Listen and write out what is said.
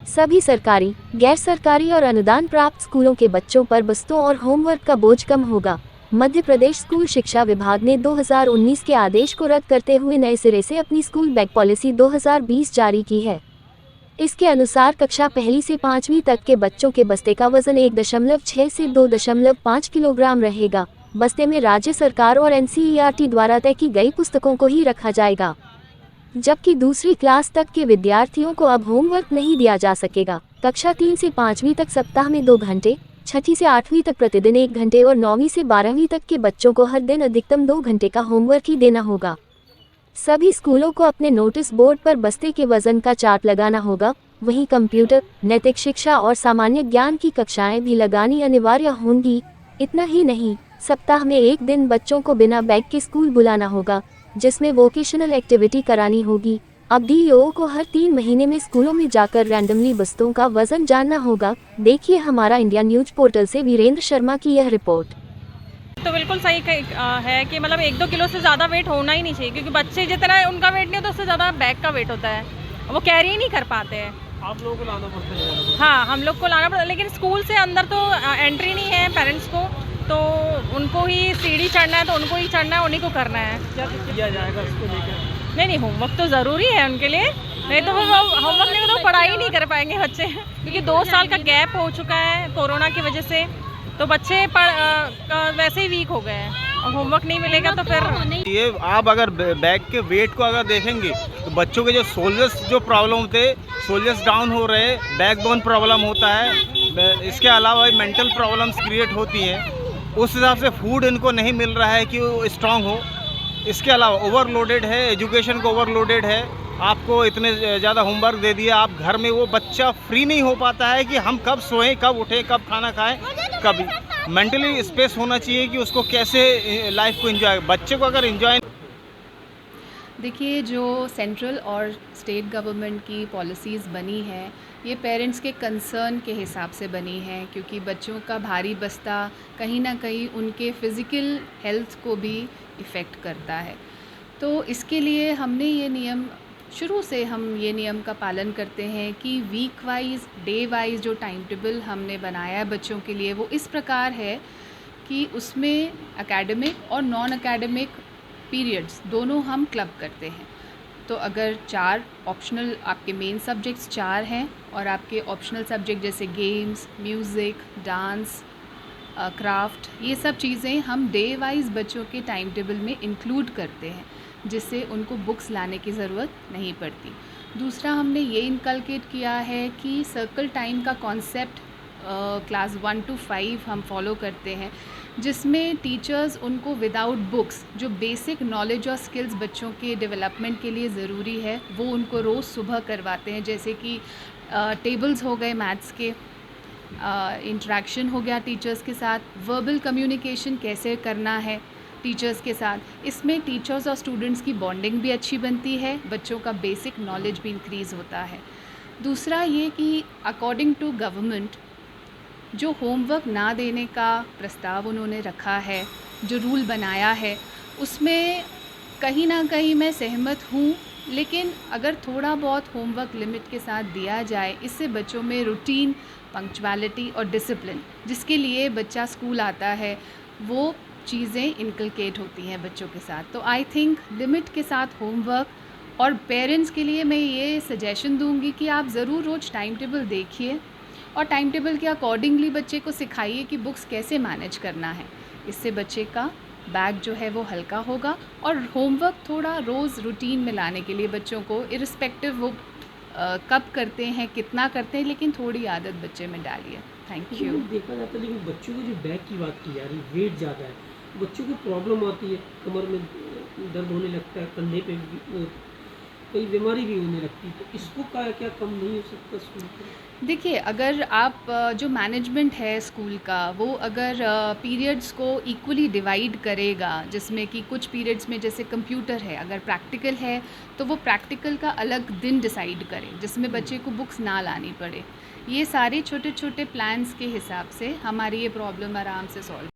सभी सरकारी, गैर सरकारी और अनुदान प्राप्त स्कूलों के बच्चों पर बस्तों और होमवर्क का बोझ कम होगा। मध्य प्रदेश स्कूल शिक्षा विभाग ने 2019 के आदेश को रद्द करते हुए नए सिरे से अपनी स्कूल बैग पॉलिसी 2020 जारी की है। इसके अनुसार कक्षा पहली से 5वीं तक के बच्चों के बस्ते का वजन 1.6 से 2.5 किलोग्राम रहेगा। बस्ते में राज्य सरकार और NCERT द्वारा तय की गई पुस्तकों को ही रखा जाएगा, जबकि दूसरी क्लास तक के विद्यार्थियों को अब होमवर्क नहीं दिया जा सकेगा। कक्षा 3 से 5वीं तक सप्ताह में 2 घंटे, 6ठी से 8वीं तक प्रतिदिन 1 घंटे और 9वीं से 12वीं तक के बच्चों को हर दिन अधिकतम 2 घंटे का होमवर्क ही देना होगा। सभी स्कूलों को अपने नोटिस बोर्ड पर बस्ते के वजन का चार्ट लगाना होगा। वहीं कंप्यूटर, नैतिक शिक्षा और सामान्य ज्ञान की कक्षाएं भी लगानी अनिवार्य होंगी। इतना ही नहीं, सप्ताह में 1 दिन बच्चों को बिना बैग के स्कूल बुलाना होगा, जिसमें वोकेशनल एक्टिविटी करानी होगी। अब DEO को हर 3 महीने में स्कूलों में जाकर रैंडमली बस्तों का वजन जानना होगा। देखिए हमारा इंडिया न्यूज पोर्टल से वीरेंद्र शर्मा की यह रिपोर्ट। तो बिल्कुल सही है कि मतलब 1-2 किलो से ज़्यादा वेट होना ही नहीं चाहिए, क्योंकि बच्चे जितना उनका वेट नहीं होता उससे ज़्यादा बैग का वेट होता है, वो कैरी ही नहीं कर पाते हैं। आप लोगों को लाना पड़ता है? हाँ, हम लोग को लाना पड़ता है, लेकिन स्कूल से अंदर तो एंट्री नहीं है पेरेंट्स को, तो उनको ही सीढ़ी चढ़ना है, तो उनको ही चढ़ना है, उन्हीं को करना है। क्या किया जाएगा इसको लेकर? नहीं, होमवर्क तो ज़रूरी है उनके लिए, नहीं तो वो होमवर्क नहीं तो पढ़ाई नहीं कर पाएंगे बच्चे, क्योंकि 2 साल का गैप हो चुका है कोरोना की वजह से, तो बच्चे वैसे ही वीक हो गए हैं और होमवर्क नहीं मिलेगा तो फिर ये आप अगर बैग के वेट को अगर देखेंगे तो बच्चों के जो सोल्जर्स जो प्रॉब्लम थे, सोल्जर्स डाउन हो रहे, बैकबोन प्रॉब्लम होता है, इसके अलावा मेंटल प्रॉब्लम्स क्रिएट होती हैं। उस हिसाब से फूड इनको नहीं मिल रहा है कि वो स्ट्रांग हो। इसके अलावा ओवरलोडेड है, एजुकेशन को ओवरलोडेड है, आपको इतने ज़्यादा होमवर्क दे दिया, आप घर में वो बच्चा फ्री नहीं हो पाता है कि हम कब सोएं, कब उठें, कब खाना खाएं, कभी मेंटली स्पेस होना चाहिए कि उसको कैसे लाइफ को एंजॉय, बच्चे को अगर एंजॉय। देखिए, जो सेंट्रल और स्टेट गवर्नमेंट की पॉलिसीज़ बनी है, ये पेरेंट्स के कंसर्न के हिसाब से बनी है, क्योंकि बच्चों का भारी बस्ता कहीं ना कहीं उनके फ़िज़िकल हेल्थ को भी इफ़ेक्ट करता है। तो इसके लिए हमने ये नियम शुरू से हम ये नियम का पालन करते हैं कि वीक वाइज, डे वाइज जो टाइम टेबल हमने बनाया है बच्चों के लिए, वो इस प्रकार है कि उसमें एकेडमिक और नॉन एकेडमिक पीरियड्स दोनों हम क्लब करते हैं। तो अगर 4 ऑप्शनल आपके मेन सब्जेक्ट्स 4 हैं और आपके ऑप्शनल सब्जेक्ट जैसे गेम्स, म्यूज़िक, डांस, क्राफ्ट, ये सब चीज़ें हम डे वाइज बच्चों के टाइम टेबल में इंक्लूड करते हैं, जिससे उनको बुक्स लाने की ज़रूरत नहीं पड़ती। दूसरा, हमने ये इनकलकेट किया है कि सर्कल टाइम का कॉन्सेप्ट क्लास 1 to 5 हम फॉलो करते हैं, जिसमें टीचर्स उनको विदाउट बुक्स जो बेसिक नॉलेज और स्किल्स बच्चों के डेवलपमेंट के लिए ज़रूरी है वो उनको रोज़ सुबह करवाते हैं, जैसे कि टेबल्स हो गए मैथ्स के, इंटरेक्शन हो गया टीचर्स के साथ, वर्बल कम्युनिकेशन कैसे करना है टीचर्स के साथ। इसमें टीचर्स और स्टूडेंट्स की बॉन्डिंग भी अच्छी बनती है, बच्चों का बेसिक नॉलेज भी इंक्रीज़ होता है। दूसरा ये कि अकॉर्डिंग टू गवर्नमेंट जो होमवर्क ना देने का प्रस्ताव उन्होंने रखा है, जो रूल बनाया है, उसमें कहीं ना कहीं मैं सहमत हूँ, लेकिन अगर थोड़ा बहुत होमवर्क लिमिट के साथ दिया जाए, इससे बच्चों में रूटीन, पंक्चुअलिटी और डिसिप्लिन, जिसके लिए बच्चा स्कूल आता है, वो चीज़ें इनकलकेट होती हैं बच्चों के साथ। तो आई थिंक लिमिट के साथ होमवर्क, और पेरेंट्स के लिए मैं ये सजेशन दूंगी कि आप ज़रूर रोज़ टाइम टेबल देखिए और टाइम टेबल के अकॉर्डिंगली बच्चे को सिखाइए कि बुक्स कैसे मैनेज करना है। इससे बच्चे का बैग जो है वो हल्का होगा, और होमवर्क थोड़ा रोज़ रूटीन में लाने के लिए बच्चों को इरिस्पेक्टिव वो कब करते हैं, कितना करते हैं, लेकिन थोड़ी आदत बच्चे में डालिए। Thank you. देखा जाता है, लेकिन बच्चों को जो बैग की बात की जा रही है, वेट ज़्यादा है, बच्चों को प्रॉब्लम आती है, कमर में दर्द होने लगता है, कंधे पे कई बीमारी भी होने लगती है, तो इसको क्या कम नहीं हो सकता स्कूल का? देखिए, अगर आप जो मैनेजमेंट है स्कूल का, वो अगर पीरियड्स को इक्वली डिवाइड करेगा, जिसमें कि कुछ पीरियड्स में जैसे कंप्यूटर है, अगर प्रैक्टिकल है तो वो प्रैक्टिकल का अलग दिन डिसाइड करें, जिसमें बच्चे को बुक्स ना लानी पड़े। ये सारे छोटे छोटे प्लान्स के हिसाब से हमारी ये प्रॉब्लम आराम से सॉल्व